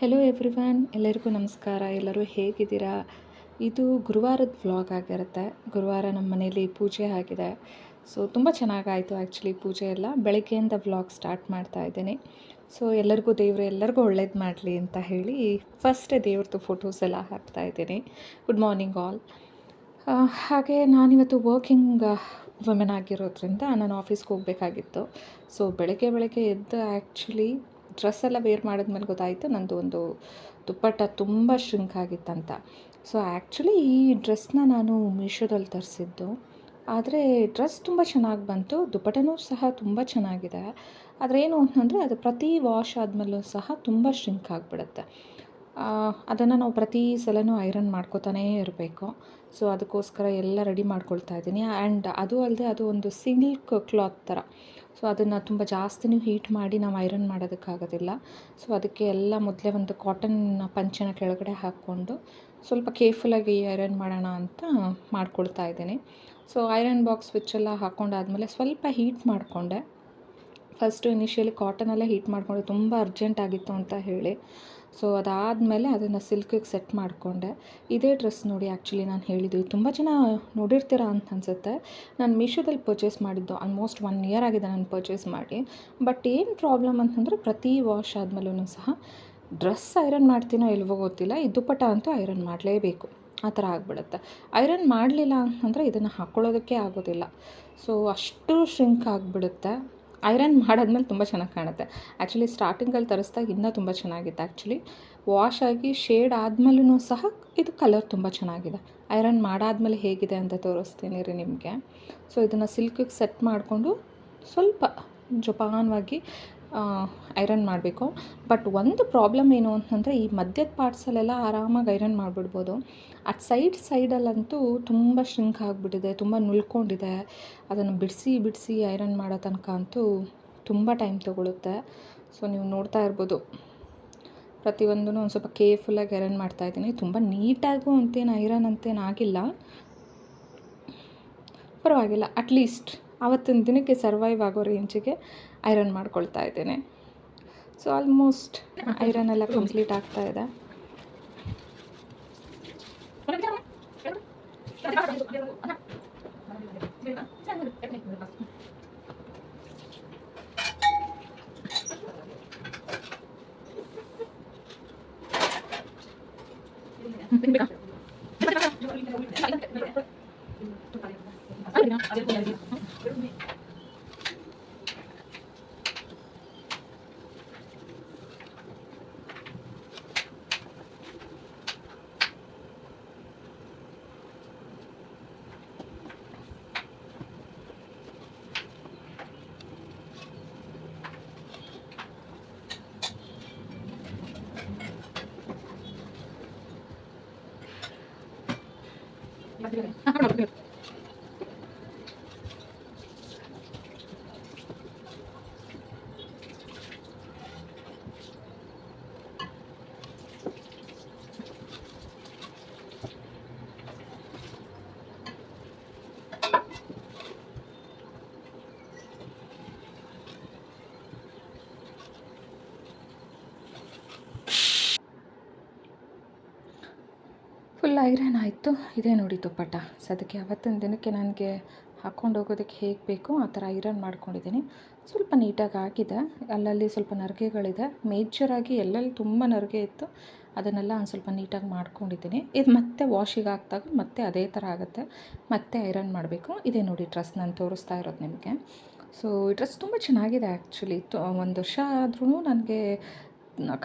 Hello everyone, ಎಲ್ಲರಿಗೂ ನಮಸ್ಕಾರ. ಎಲ್ಲರೂ ಹೇಗಿದ್ದೀರಾ? ಇದು ಗುರುವಾರದ ವ್ಲಾಗ್ ಆಗಿರುತ್ತೆ. ಗುರುವಾರ ನಮ್ಮ ಮನೇಲಿ ಪೂಜೆ ಆಗಿದೆ. ಸೊ ತುಂಬ ಚೆನ್ನಾಗಾಯಿತು ಆ್ಯಕ್ಚುಲಿ ಪೂಜೆ ಎಲ್ಲ. ಬೆಳಗ್ಗೆಯಿಂದ ವ್ಲಾಗ್ ಸ್ಟಾರ್ಟ್ ಮಾಡ್ತಾ ಇದ್ದೀನಿ. ಸೊ ದೇವರು ಎಲ್ಲರಿಗೂ ಒಳ್ಳೇದು ಮಾಡಲಿ ಅಂತ ಹೇಳಿ ಫಸ್ಟೇ ದೇವ್ರದ್ದು ಫೋಟೋಸ್ ಎಲ್ಲ ಹಾಕ್ತಾ ಇದ್ದೀನಿ. Good morning all. ಹಾಗೆ ನಾನಿವತ್ತು ವರ್ಕಿಂಗ್ ವುಮೆನ್ ಆಗಿರೋದ್ರಿಂದ ನಾನು ಆಫೀಸ್ಗೆ ಹೋಗಬೇಕಾಗಿತ್ತು. ಸೊ ಬೆಳಗ್ಗೆ ಎದ್ದು ಆ್ಯಕ್ಚುಲಿ ಡ್ರೆಸ್ ಎಲ್ಲ ವೇರ್ ಮಾಡಿದ್ಮೇಲೆ ಗೊತ್ತಾಯಿತು ನಂದು ಒಂದು ದುಪ್ಪಟ್ಟ ತುಂಬ ಶ್ರಿಂಕ್ ಆಗಿತ್ತಂತ. ಸೊ ಆ್ಯಕ್ಚುಲಿ ಈ ಡ್ರೆಸ್ನ ನಾನು ಮೀಶೋದಲ್ಲಿ ತರಿಸಿದ್ದು. ಆದರೆ ಡ್ರೆಸ್ ತುಂಬ ಚೆನ್ನಾಗಿ ಬಂತು, ದುಪ್ಪಟನೂ ಸಹ ತುಂಬ ಚೆನ್ನಾಗಿದೆ. ಆದರೆ ಏನು ಅಂತಂದರೆ ಅದು ಪ್ರತಿ ವಾಶ್ ಆದಮೇಲೂ ಸಹ ತುಂಬ ಶ್ರಿಂಕ್ ಆಗಿಬಿಡುತ್ತೆ. ಅದನ್ನು ನಾವು ಪ್ರತಿ ಸಲವೂ ಐರನ್ ಮಾಡ್ಕೋತಾನೇ ಇರಬೇಕು. ಸೊ ಅದಕ್ಕೋಸ್ಕರ ಎಲ್ಲ ರೆಡಿ ಮಾಡ್ಕೊಳ್ತಾ ಇದ್ದೀನಿ. ಆ್ಯಂಡ್ ಅದು ಅಲ್ಲದೆ ಅದು ಒಂದು ಸಿಲ್ಕ್ ಕ್ಲಾತ್ ಥರ. ಸೊ ಅದನ್ನು ತುಂಬ ಜಾಸ್ತಿನೂ ಹೀಟ್ ಮಾಡಿ ನಾವು ಐರನ್ ಮಾಡೋದಕ್ಕಾಗೋದಿಲ್ಲ. ಸೊ ಅದಕ್ಕೆ ಎಲ್ಲ ಮೊದಲೇ ಒಂದು ಕಾಟನ್ ಪಂಚೆನ ಕೆಳಗಡೆ ಹಾಕ್ಕೊಂಡು ಸ್ವಲ್ಪ ಕೇರ್ಫುಲ್ಲಾಗಿ ಐರನ್ ಮಾಡೋಣ ಅಂತ ಮಾಡ್ಕೊಳ್ತಾ ಇದ್ದೀನಿ. ಸೊ ಐರನ್ ಬಾಕ್ಸ್ ಸ್ವಿಚ್ಚೆಲ್ಲ ಹಾಕ್ಕೊಂಡಾದ್ಮೇಲೆ ಸ್ವಲ್ಪ ಹೀಟ್ ಮಾಡಿಕೊಂಡೆ. ಫಸ್ಟು ಇನಿಷಿಯಲಿ ಕಾಟನಲ್ಲೇ ಹೀಟ್ ಮಾಡಿಕೊಂಡೆ, ತುಂಬ ಅರ್ಜೆಂಟ್ ಆಗಿತ್ತು ಅಂತ ಹೇಳಿ. ಸೊ ಅದಾದಮೇಲೆ ಅದನ್ನು ಸಿಲ್ಕಿಗೆ ಸೆಟ್ ಮಾಡಿಕೊಂಡೆ. ಇದೇ ಡ್ರೆಸ್ ನೋಡಿ ಆ್ಯಕ್ಚುಲಿ ನಾನು ಹೇಳಿದ್ದು ತುಂಬ ಜನ ನೋಡಿರ್ತೀರ ಅಂತ ಅನಿಸುತ್ತೆ. ನಾನು ಮೀಶೋದಲ್ಲಿ ಪರ್ಚೇಸ್ ಮಾಡಿದ್ದು ಆಲ್ಮೋಸ್ಟ್ 1 ಇಯರ್ ಆಗಿದೆ ನಾನು ಪರ್ಚೇಸ್ ಮಾಡಿ. ಬಟ್ ಏನು ಪ್ರಾಬ್ಲಮ್ ಅಂತಂದರೆ ಪ್ರತಿ ವಾಶ್ ಆದಮೇಲೂ ಸಹ ಡ್ರೆಸ್ ಐರನ್ ಮಾಡ್ತೀನೋ ಇಲ್ವೋ ಗೊತ್ತಿಲ್ಲ, ಈ ದುಪ್ಪಟ್ಟ ಅಂತೂ ಐರನ್ ಮಾಡಲೇಬೇಕು, ಆ ಥರ ಆಗಿಬಿಡುತ್ತೆ. ಐರನ್ ಮಾಡಲಿಲ್ಲ ಅಂತಂದರೆ ಇದನ್ನು ಹಾಕ್ಕೊಳ್ಳೋದಕ್ಕೆ ಆಗೋದಿಲ್ಲ. ಸೊ ಅಷ್ಟು ಶ್ರಿಂಕ್ ಆಗಿಬಿಡುತ್ತೆ. ಐರನ್ ಮಾಡಾದ್ಮೇಲೆ ತುಂಬ ಚೆನ್ನಾಗಿ ಕಾಣುತ್ತೆ. ಆ್ಯಕ್ಚುಲಿ ಸ್ಟಾರ್ಟಿಂಗಲ್ಲಿ ತರಿಸ್ದಾಗ ಇನ್ನೂ ತುಂಬ ಚೆನ್ನಾಗಿತ್ತು. ಆ್ಯಕ್ಚುಲಿ ವಾಶ್ ಆಗಿ ಶೇಡ್ ಆದಮೇಲೂ ಸಹ ಇದು ಕಲರ್ ತುಂಬ ಚೆನ್ನಾಗಿದೆ. ಐರನ್ ಮಾಡಾದ್ಮೇಲೆ ಹೇಗಿದೆ ಅಂತ ತೋರಿಸ್ತೀನಿ ರೀ ನಿಮಗೆ. ಸೊ ಇದನ್ನು ಸಿಲ್ಕಿಗೆ ಸೆಟ್ ಮಾಡಿಕೊಂಡು ಸ್ವಲ್ಪ ಜೋಪಾನವಾಗಿ ಐರನ್ ಮಾಡಬೇಕು. ಬಟ್ ಒಂದು ಪ್ರಾಬ್ಲಮ್ ಏನು ಅಂತಂದರೆ ಈ ಮಧ್ಯದ ಪಾರ್ಟ್ಸಲ್ಲೆಲ್ಲ ಆರಾಮಾಗಿ ಐರನ್ ಮಾಡಿಬಿಡ್ಬೋದು. ಅದು ಸೈಡಲ್ಲಂತೂ ತುಂಬ ಶ್ರಿಂಕ್ ಆಗಿಬಿಟ್ಟಿದೆ, ತುಂಬ ನುಳ್ಕೊಂಡಿದೆ. ಅದನ್ನು ಬಿಡಿಸಿ ಐರನ್ ಮಾಡೋ ತನಕ ಅಂತೂ ತುಂಬ ಟೈಮ್ ತೊಗೊಳುತ್ತೆ. ಸೊ ನೀವು ನೋಡ್ತಾ ಇರ್ಬೋದು, ಪ್ರತಿಯೊಂದೂ ಒಂದು ಸ್ವಲ್ಪ ಕೇರ್ಫುಲ್ಲಾಗಿ ಐರನ್ ಮಾಡ್ತಾಯಿದ್ದೀನಿ. ತುಂಬ ನೀಟಾಗೂ ಅಂತೇನು ಐರನ್ ಅಂತೇನು ಆಗಿಲ್ಲ, ಪರವಾಗಿಲ್ಲ. ಅಟ್ಲೀಸ್ಟ್ ಆವತ್ತಿನ ದಿನಕ್ಕೆ ಸರ್ವೈವ್ ಆಗೋ ರೇಂಜಿಗೆ ಐರನ್ ಮಾಡ್ಕೊಳ್ತಾ ಇದ್ದೇನೆ. ಸೊ ಆಲ್ಮೋಸ್ಟ್ ಐರನ್ ಎಲ್ಲ ಕಂಪ್ಲೀಟ್ ಆಗ್ತಾ ಇದೆ. ಫುಲ್ ಐರನ್ ಆಯಿತು. ಇದೇ ನೋಡಿ ದುಪ್ಪಟ್ಟ. ಸೊ ಅದಕ್ಕೆ ಅವತ್ತಿನ ದಿನಕ್ಕೆ ನನಗೆ ಹಾಕ್ಕೊಂಡು ಹೋಗೋದಕ್ಕೆ ಹೇಗೆ ಬೇಕೋ ಆ ಥರ ಐರನ್ ಮಾಡ್ಕೊಂಡಿದ್ದೀನಿ. ಸ್ವಲ್ಪ ನೀಟಾಗಿ ಆಗಿದೆ. ಅಲ್ಲಲ್ಲಿ ಸ್ವಲ್ಪ ನರಿಗೆಗಳಿದೆ. ಮೇಜರಾಗಿ ಎಲ್ಲೆಲ್ಲಿ ತುಂಬ ನರಿಗೆ ಇತ್ತು ಅದನ್ನೆಲ್ಲ ಒಂದು ಸ್ವಲ್ಪ ನೀಟಾಗಿ ಮಾಡ್ಕೊಂಡಿದ್ದೀನಿ. ಇದು ಮತ್ತೆ ವಾಷಿಗೆ ಹಾಕಿದಾಗ ಮತ್ತೆ ಅದೇ ಥರ ಆಗುತ್ತೆ, ಮತ್ತೆ ಐರನ್ ಮಾಡಬೇಕು. ಇದೇ ನೋಡಿ ಡ್ರೆಸ್ ನಾನು ತೋರಿಸ್ತಾ ಇರೋದು ನಿಮಗೆ. ಸೊ ಈ ಡ್ರೆಸ್ ತುಂಬ ಚೆನ್ನಾಗಿದೆ ಆ್ಯಕ್ಚುಲಿ. 1 ವರ್ಷ ಆದ್ರೂ ನನಗೆ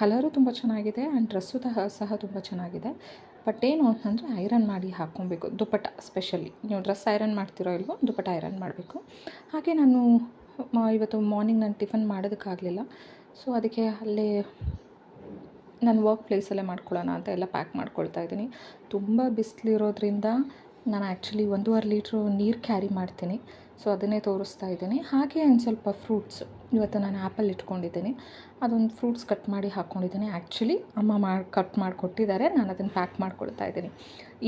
ಕಲರು ತುಂಬ ಚೆನ್ನಾಗಿದೆ ಆ್ಯಂಡ್ ಡ್ರೆಸ್ಸು ಸಹ ತುಂಬ ಚೆನ್ನಾಗಿದೆ. ಬಟ್ ಏನು ಅಂತಂದರೆ ಐರನ್ ಮಾಡಿ ಹಾಕ್ಕೊಬೇಕು, ದುಪ್ಪಟ್ಟ ಸ್ಪೆಷಲಿ. ನೀವು ಡ್ರೆಸ್ ಐರನ್ ಮಾಡ್ತಿರೋ ಇಲ್ವೋ, ದುಪ್ಪಟ್ಟ ಐರನ್ ಮಾಡಬೇಕು. ಹಾಗೆ ನಾನು ಇವತ್ತು ಮಾರ್ನಿಂಗ್ ನಾನು ಟಿಫನ್ ಮಾಡೋದಕ್ಕಾಗಲಿಲ್ಲ. ಸೊ ಅದಕ್ಕೆ ಅಲ್ಲೇ ನಾನು ವರ್ಕ್ ಪ್ಲೇಸಲ್ಲೇ ಮಾಡ್ಕೊಳ್ಳೋಣ ಅಂತ ಎಲ್ಲ ಪ್ಯಾಕ್ ಮಾಡ್ಕೊಳ್ತಾ ಇದ್ದೀನಿ. ತುಂಬ ಬಿಸಿಲಿರೋದ್ರಿಂದ ನಾನು ಆ್ಯಕ್ಚುಲಿ 1.5 ಲೀಟ್ರು ನೀರು ಕ್ಯಾರಿ ಮಾಡ್ತೀನಿ. ಸೊ ಅದನ್ನೇ ತೋರಿಸ್ತಾ ಇದ್ದೀನಿ. ಹಾಗೆ ಒಂದು ಸ್ವಲ್ಪ ಫ್ರೂಟ್ಸ್, ಇವತ್ತು ನಾನು ಆ್ಯಪಲ್ ಇಟ್ಕೊಂಡಿದ್ದೀನಿ, ಅದೊಂದು ಫ್ರೂಟ್ಸ್ ಕಟ್ ಮಾಡಿ ಹಾಕ್ಕೊಂಡಿದ್ದೀನಿ. ಆ್ಯಕ್ಚುಲಿ ಅಮ್ಮ ಕಟ್ ಮಾಡಿಕೊಟ್ಟಿದ್ದಾರೆ, ನಾನು ಅದನ್ನು ಪ್ಯಾಕ್ ಮಾಡ್ಕೊಳ್ತಾ ಇದ್ದೀನಿ.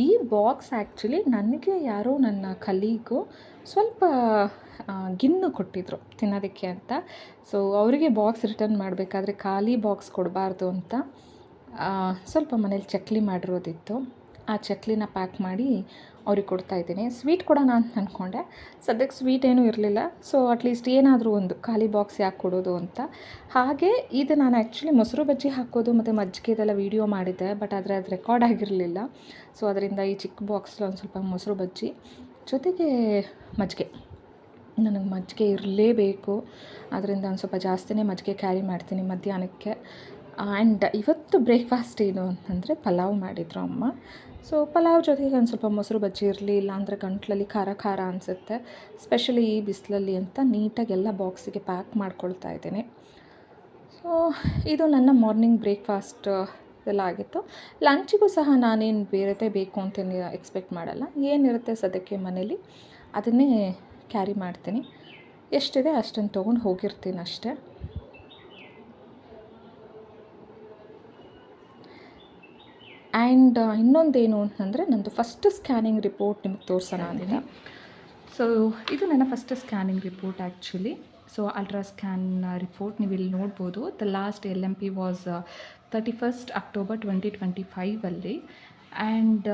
ಈ ಬಾಕ್ಸ್ ಆ್ಯಕ್ಚುಲಿ ನನಗೆ ಯಾರೋ ನನ್ನ ಕಲೀಗು ಸ್ವಲ್ಪ ಗಿಣ್ಣು ಕೊಟ್ಟಿದ್ದರು ತಿನ್ನೋದಕ್ಕೆ ಅಂತ. ಸೊ ಅವರಿಗೆ ಬಾಕ್ಸ್ ರಿಟರ್ನ್ ಮಾಡಬೇಕಾದ್ರೆ ಖಾಲಿ ಬಾಕ್ಸ್ ಕೊಡಬಾರ್ದು ಅಂತ ಸ್ವಲ್ಪ ಮನೇಲಿ ಚಕ್ಲಿ ಮಾಡಿರೋದಿತ್ತು. ಆ ಚಕ್ಲಿನ ಪ್ಯಾಕ್ ಮಾಡಿ ಅವ್ರಿಗೆ ಕೊಡ್ತಾಯಿದ್ದೀನಿ. ಸ್ವೀಟ್ ಕೊಡೋಣ ಅಂತ ಅಂದ್ಕೊಂಡೆ. ಸದ್ಯಕ್ಕೆ ಸ್ವೀಟ್ ಏನೂ ಇರಲಿಲ್ಲ. ಸೊ ಅಟ್ಲೀಸ್ಟ್ ಏನಾದರೂ ಒಂದು ಖಾಲಿ ಬಾಕ್ಸ್ ಯಾಕೆ ಕೊಡೋದು ಅಂತ. ಹಾಗೆ ಇದು ನಾನು ಆ್ಯಕ್ಚುಲಿ ಮೊಸರು ಬಜ್ಜಿ ಹಾಕೋದು ಮತ್ತು ಮಜ್ಜಿಗೆದೆಲ್ಲ ವೀಡಿಯೋ ಮಾಡಿದ್ದೆ, ಬಟ್ ಆದರೆ ಅದು ರೆಕಾರ್ಡ್ ಆಗಿರಲಿಲ್ಲ. ಸೊ ಅದರಿಂದ ಈ ಚಿಕ್ಕ ಬಾಕ್ಸಲ್ಲಿ ಒಂದು ಸ್ವಲ್ಪ ಮೊಸರು ಬಜ್ಜಿ ಜೊತೆಗೆ ಮಜ್ಜಿಗೆ. ನನಗೆ ಮಜ್ಜಿಗೆ ಇರಲೇಬೇಕು. ಅದರಿಂದ ಒಂದು ಸ್ವಲ್ಪ ಜಾಸ್ತಿನೇ ಮಜ್ಜಿಗೆ ಕ್ಯಾರಿ ಮಾಡ್ತೀನಿ ಮಧ್ಯಾಹ್ನಕ್ಕೆ. ಆ್ಯಂಡ್ ಇವತ್ತು ಬ್ರೇಕ್ಫಾಸ್ಟ್ ಏನು ಅಂತಂದರೆ ಪಲಾವ್ ಮಾಡಿದರು ಅಮ್ಮ. ಸೊ ಪಲಾವ್ ಜೊತೆಗೆ ಒಂದು ಸ್ವಲ್ಪ ಮೊಸರು ಬಜ್ಜಿ ಇರಲಿ, ಇಲ್ಲಾಂದರೆ ಗಂಟ್ಲಲ್ಲಿ ಖಾರ ಖಾರ ಅನಿಸುತ್ತೆ. ಸ್ಪೆಷಲಿ ಈ ಬಿಸಿಲಲ್ಲಿ ಅಂತ ನೀಟಾಗಿ ಎಲ್ಲ ಬಾಕ್ಸಿಗೆ ಪ್ಯಾಕ್ ಮಾಡ್ಕೊಳ್ತಾ ಇದ್ದೀನಿ. ಸೊ ಇದು ನನ್ನ ಮಾರ್ನಿಂಗ್ ಬ್ರೇಕ್ಫಾಸ್ಟ್ ಎಲ್ಲ ಆಗಿತ್ತು. ಲಂಚಿಗೂ ಸಹ ನಾನೇನು ಬೇರೆದೇ ಬೇಕು ಅಂತೇನು ಎಕ್ಸ್ಪೆಕ್ಟ್ ಮಾಡಲ್ಲ. ಏನಿರುತ್ತೆ ಸದ್ಯಕ್ಕೆ ಮನೇಲಿ ಅದನ್ನೇ ಕ್ಯಾರಿ ಮಾಡ್ತೀನಿ. ಎಷ್ಟಿದೆ ಅಷ್ಟನ್ನು ತೊಗೊಂಡು ಹೋಗಿರ್ತೀನಿ ಅಷ್ಟೇ. ಆ್ಯಂಡ್ ಇನ್ನೊಂದೇನು ಅಂತಂದರೆ ನಂದು ಫಸ್ಟ್ ಸ್ಕ್ಯಾನಿಂಗ್ ರಿಪೋರ್ಟ್ ನಿಮಗೆ ತೋರಿಸೋಣ ಅಂತ. ಸೊ ಇದು ನನ್ನ first scanning report actually. So ultra scan report ನೀವು ಇಲ್ಲಿ ನೋಡ್ಬೋದು. The last LMP was 31st October 2025 and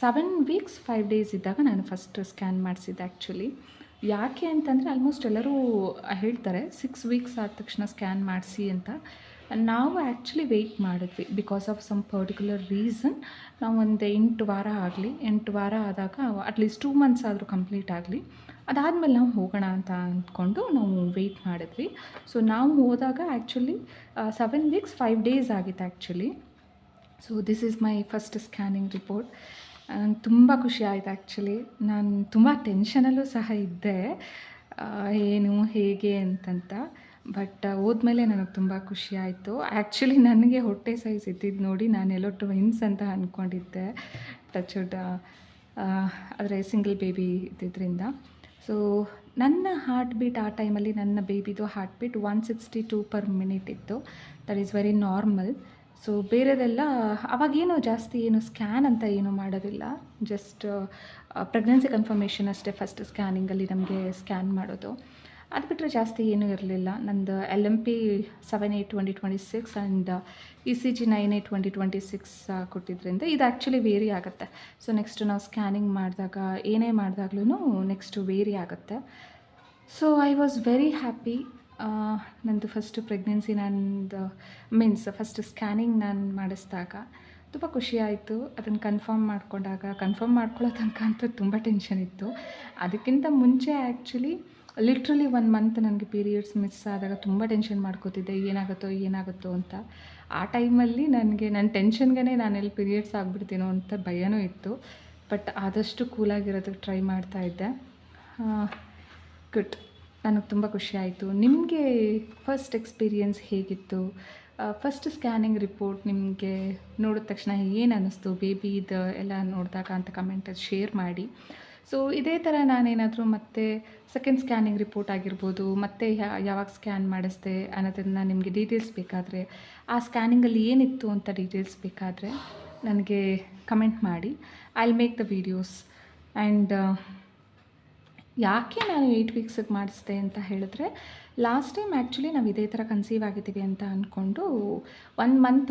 7 weeks 5 days ಇದ್ದಾಗ ನಾನು ಫಸ್ಟ್ ಸ್ಕ್ಯಾನ್ ಮಾಡಿಸಿದ್ದೆ ಆ್ಯಕ್ಚುಲಿ. ಯಾಕೆ ಅಂತಂದರೆ ಆಲ್ಮೋಸ್ಟ್ ಎಲ್ಲರೂ ಹೇಳ್ತಾರೆ 6 weeks ಆದ ತಕ್ಷಣ ಸ್ಕ್ಯಾನ್ ಮಾಡಿಸಿ ಅಂತ. ನಾವು ಆ್ಯಕ್ಚುಲಿ ವೆಯ್ಟ್ ಮಾಡಿದ್ವಿ because of some particular reason. ನಾವು ಒಂದು 8 ವಾರ ಆಗಲಿ, 8 ವಾರ ಆದಾಗ ಅಟ್ಲೀಸ್ಟ್ 2 months ಆದರೂ ಕಂಪ್ಲೀಟ್ ಆಗಲಿ, ಅದಾದಮೇಲೆ ನಾವು ಹೋಗೋಣ ಅಂತ ಅಂದ್ಕೊಂಡು ನಾವು ವೆಯ್ಟ್ ಮಾಡಿದ್ವಿ. ಸೊ ನಾವು ಹೋದಾಗ ಆ್ಯಕ್ಚುಲಿ 7 weeks 5 days ಆಗಿತ್ತು actually. So this is my first scanning report. ನಂಗೆ ತುಂಬ ಖುಷಿ ಆಯಿತು ಆ್ಯಕ್ಚುಲಿ. ನಾನು ತುಂಬ ಟೆನ್ಷನಲ್ಲೂ ಸಹ ಇದ್ದೆ, ಏನು ಹೇಗೆ ಅಂತಂತ. ಬಟ್ ಹೋದ್ಮೇಲೆ ನನಗೆ ತುಂಬ ಖುಷಿ ಆಯಿತು. ಆ್ಯಕ್ಚುಲಿ ನನಗೆ ಹೊಟ್ಟೆ ಸೈಜ್ ಇದ್ದಿದ್ದು ನೋಡಿ ನಾನೆಲ್ಲೋ ಟ್ವಿನ್ಸ್ ಅಂತ ಅಂದ್ಕೊಂಡಿದ್ದೆ. ಟಚ್ವುಡ್ ಆದರೆ ಸಿಂಗಲ್ ಬೇಬಿ ಇದ್ದಿದ್ದರಿಂದ. ಸೊ ನನ್ನ ಹಾರ್ಟ್ ಬೀಟ್ ಆ ಟೈಮಲ್ಲಿ ನನ್ನ ಬೇಬಿದು ಹಾರ್ಟ್ ಬೀಟ್ 162 per minute ಇತ್ತು. That is very normal. So ಬೇರೆದೆಲ್ಲ ಅವಾಗೇನು ಜಾಸ್ತಿ ಏನು ಸ್ಕ್ಯಾನ್ ಅಂತ ಏನೂ ಮಾಡೋದಿಲ್ಲ. ಜಸ್ಟ್ ಪ್ರೆಗ್ನೆನ್ಸಿ ಕನ್ಫರ್ಮೇಷನ್ ಅಷ್ಟೇ ಫಸ್ಟ್ ಸ್ಕ್ಯಾನಿಂಗಲ್ಲಿ ನಮಗೆ ಸ್ಕ್ಯಾನ್ ಮಾಡೋದು. ಅದು ಬಿಟ್ಟರೆ ಜಾಸ್ತಿ ಏನೂ ಇರಲಿಲ್ಲ. ನಂದು LMP 7/8/2026 ಆ್ಯಂಡ್ ECG 9/8/2026 ಕೊಟ್ಟಿದ್ದರಿಂದ ಇದು ಆ್ಯಕ್ಚುಲಿ ವೇರಿ ಆಗುತ್ತೆ. ಸೊ ನೆಕ್ಸ್ಟ್ ನಾವು ಸ್ಕ್ಯಾನಿಂಗ್ ಮಾಡಿದಾಗ ಏನೇ ಮಾಡಿದಾಗ್ಲೂ ನೆಕ್ಸ್ಟ್ ವೇರಿ ಆಗುತ್ತೆ. So I was very happy. ನಂದು first pregnancy means first scanning ನಾನು ಮಾಡಿಸಿದಾಗ ತುಂಬ ಖುಷಿ ಆಯಿತು. ಅದನ್ನು ಕನ್ಫರ್ಮ್ ಮಾಡ್ಕೊಳ್ಳೋ ತನಕ ಅಂತೂ ತುಂಬ ಟೆನ್ಷನ್ ಇತ್ತು. ಅದಕ್ಕಿಂತ ಮುಂಚೆ ಆ್ಯಕ್ಚುಲಿ ಲಿಟ್ರಲಿ 1 month ನನಗೆ ಪೀರಿಯಡ್ಸ್ ಮಿಸ್ ಆದಾಗ ತುಂಬ ಟೆನ್ಷನ್ ಮಾಡ್ಕೋತಿದ್ದೆ, ಏನಾಗುತ್ತೋ ಅಂತ. ಆ ಟೈಮಲ್ಲಿ ನನ್ನ ಟೆನ್ಷನ್ಗೆ ನಾನೆಲ್ಲಿ ಪೀರಿಯಡ್ಸ್ ಆಗಿಬಿಡ್ತೀನೋ ಅಂತ ಭಯನೂ ಇತ್ತು. ಬಟ್ ಆದಷ್ಟು ಕೂಲಾಗಿರೋದಕ್ಕೆ ಟ್ರೈ ಮಾಡ್ತಾಯಿದ್ದೆ. ಗುಡ್. ನನಗೆ ತುಂಬ ಖುಷಿ ಆಯಿತು. ನಿಮಗೆ ಫಸ್ಟ್ ಎಕ್ಸ್ಪೀರಿಯನ್ಸ್ ಹೇಗಿತ್ತು? ಫಸ್ಟ್ ಸ್ಕ್ಯಾನಿಂಗ್ ರಿಪೋರ್ಟ್ ನಿಮಗೆ ನೋಡಿದ ತಕ್ಷಣ ಏನು ಅನ್ನಿಸ್ತು? ಬೇಬಿದು ಎಲ್ಲ ನೋಡಿದಾಗ ಅಂತ ಕಮೆಂಟಲ್ಲಿ ಶೇರ್ ಮಾಡಿ. ಸೊ ಇದೇ ಥರ ನಾನೇನಾದರೂ ಮತ್ತೆ ಸೆಕೆಂಡ್ ಸ್ಕ್ಯಾನಿಂಗ್ ರಿಪೋರ್ಟ್ ಆಗಿರ್ಬೋದು, ಮತ್ತು ಯಾವಾಗ ಸ್ಕ್ಯಾನ್ ಮಾಡಿಸ್ದೆ ಅನ್ನೋದನ್ನು ನಿಮಗೆ ಡೀಟೇಲ್ಸ್ ಬೇಕಾದರೆ, ಆ ಸ್ಕ್ಯಾನಿಂಗಲ್ಲಿ ಏನಿತ್ತು ಅಂತ ಡೀಟೇಲ್ಸ್ ಬೇಕಾದರೆ ನನಗೆ ಕಮೆಂಟ್ ಮಾಡಿ. I will make the videos. And ಯಾಕೆ ನಾನು 8 weeksಗೆ ಮಾಡಿಸ್ದೆ ಅಂತ ಹೇಳಿದ್ರೆ, ಲಾಸ್ಟ್ ಟೈಮ್ ಆ್ಯಕ್ಚುಲಿ ನಾವು ಇದೇ ಥರ ಕನ್ಸೀವ್ ಆಗಿದ್ದೀವಿ ಅಂತ ಅಂದ್ಕೊಂಡು 1 month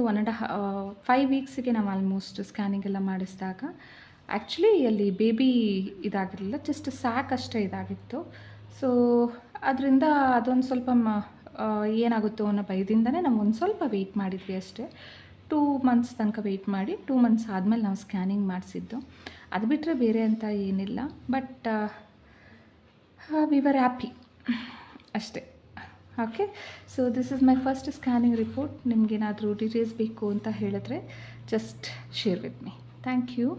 5 weeksಗೆ ನಾವು ಆಲ್ಮೋಸ್ಟ್ ಸ್ಕ್ಯಾನಿಂಗ್ ಎಲ್ಲ ಮಾಡಿಸಿದಾಗ ಆ್ಯಕ್ಚುಲಿ ಅಲ್ಲಿ ಬೇಬಿ ಇದಾಗಿರಲಿಲ್ಲ, ಜಸ್ಟ್ ಸ್ಯಾಕ್ ಅಷ್ಟೇ ಇದಾಗಿತ್ತು. ಸೊ ಅದರಿಂದ ಅದೊಂದು ಸ್ವಲ್ಪ ಏನಾಗುತ್ತೋ ಅನ್ನೋ ಭಯದಿಂದನೇ ನಾವು ಒಂದು ಸ್ವಲ್ಪ ವೆಯ್ಟ್ ಮಾಡಿದ್ವಿ ಅಷ್ಟೇ. 2 months ತನಕ ವೆಯ್ಟ್ ಮಾಡಿ 2 months ಆದಮೇಲೆ ನಾವು ಸ್ಕ್ಯಾನಿಂಗ್ ಮಾಡಿಸಿದ್ದು. ಅದು ಬಿಟ್ಟರೆ ಬೇರೆ ಅಂತ ಏನಿಲ್ಲ. ಬಟ್ ವಿ ವರ್ ಹ್ಯಾಪಿ ಅಷ್ಟೇ. Okay. So this is my first scanning report. ನಿಮಗೇನಾದರೂ ಡೀಟೇಲ್ಸ್ ಬೇಕು ಅಂತ ಹೇಳಿದ್ರೆ just share with me. Thank you.